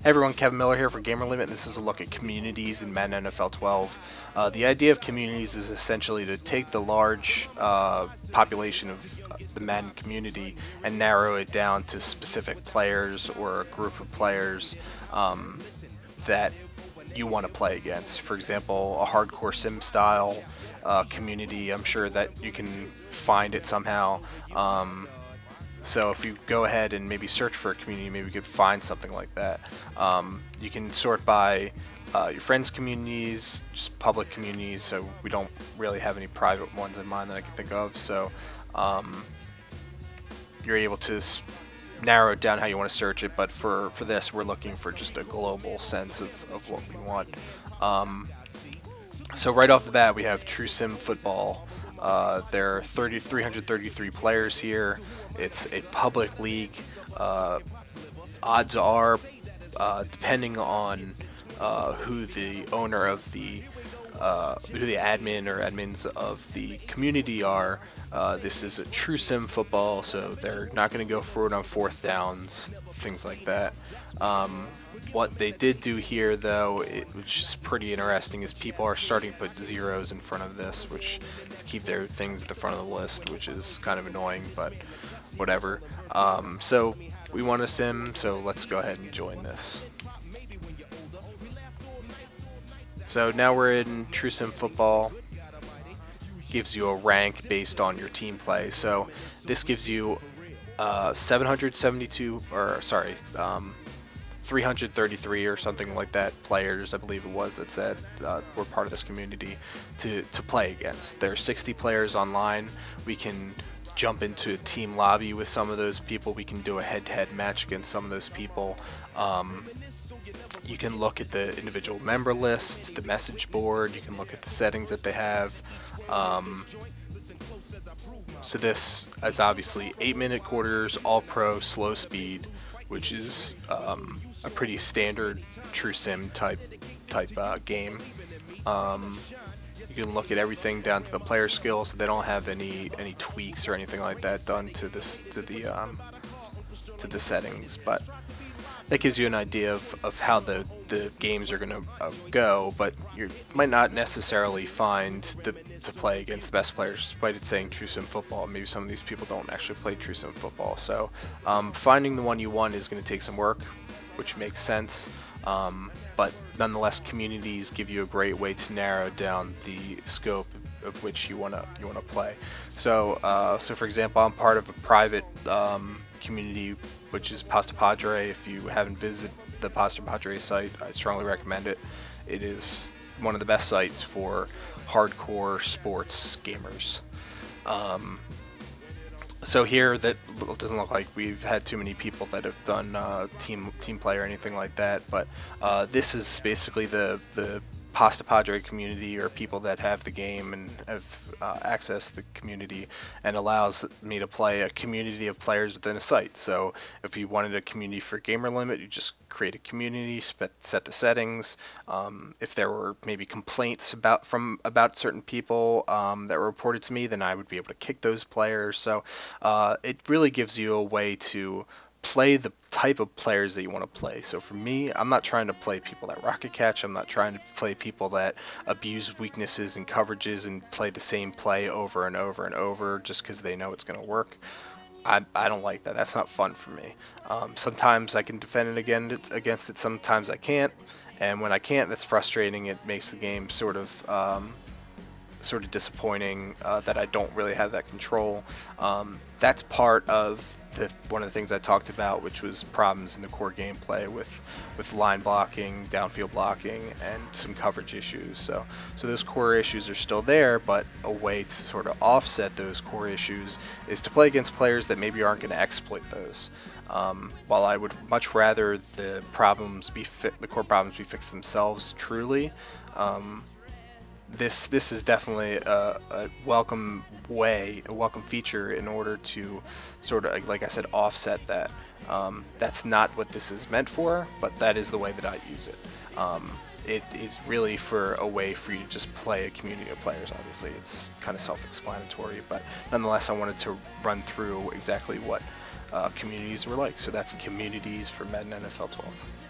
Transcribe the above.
Hey everyone, Kevin Miller here for Gamer Limit. This is a look at communities in Madden NFL 12. The idea of communities is essentially to take the large population of the Madden community and narrow it down to specific players or a group of players that you want to play against. For example, a hardcore sim style community. I'm sure that you can find it somehow. So if you go ahead and maybe search for a community, maybe you could find something like that. You can sort by your friends' communities, just public communities, so we don't really have any private ones in mind that I can think of. So you're able to narrow it down how you want to search it, but for this we're looking for just a global sense of what we want. So right off the bat we have True Sim Football. There are 333 players here. It's a public league. Odds are, depending on who the owner of who the admin or admins of the community are, this is a true sim football, so they're not going to go for it on fourth downs, things like that. What they did do here, though, which is pretty interesting, is people are starting to put zeros in front of this, which to keep their things at the front of the list, which is kind of annoying, but whatever. So we want a sim, so let's go ahead and join this. So now we're in True Sim Football. Gives you a rank based on your team play. So this gives you 333 or something like that players, I believe it was, that said were part of this community to play against. There are 60 players online. We can jump into a team lobby with some of those people. We can do a head-to-head match against some of those people. You can look at the individual member lists, the message board. You can look at the settings that they have. So this is obviously 8-minute quarters, all-pro, slow speed, which is a pretty standard true sim type game. You can look at everything down to the player skills. So they don't have any tweaks or anything like that done to the settings, but that gives you an idea of how the games are going to go. But you might not necessarily find to play against the best players, despite it saying True Sim Football. Maybe some of these people don't actually play True Sim Football. So finding the one you want is going to take some work, which makes sense. But nonetheless, communities give you a great way to narrow down the scope of which you wanna play. So so for example, I'm part of a private community, which is Pasta Padre. If you haven't visited the Pasta Padre site, I strongly recommend it. It is one of the best sites for hardcore sports gamers. So here, that doesn't look like we've had too many people that have done team play or anything like that, but this is basically the Pasta Padre community, or people that have the game and have accessed the community, and allows me to play a community of players within a site. So if you wanted a community for Gamer Limit, you just create a community, set the settings. If there were maybe complaints about certain people that were reported to me, then I would be able to kick those players. So it really gives you a way to play the type of players that you want to play. So for me, I'm not trying to play people that rocket catch. I'm not trying to play people that abuse weaknesses and coverages and play the same play over and over and over just because they know it's going to work. I don't like that. That's not fun for me. Sometimes I can defend it against it. Sometimes I can't. And when I can't, that's frustrating. It makes the game sort of disappointing that I don't really have that control. That's part of one of the things I talked about, which was problems in the core gameplay with line blocking, downfield blocking, and some coverage issues. So those core issues are still there, but a way to sort of offset those core issues is to play against players that maybe aren't going to exploit those. While I would much rather the core problems be fixed themselves truly, this is definitely a welcome feature in order to sort of, like I said, offset that. That's not what this is meant for, but that is the way that I use it. It is really for a way for you to just play a community of players. Obviously, it's kind of self-explanatory, but nonetheless, I wanted to run through exactly what communities were like. So that's communities for Madden NFL 12.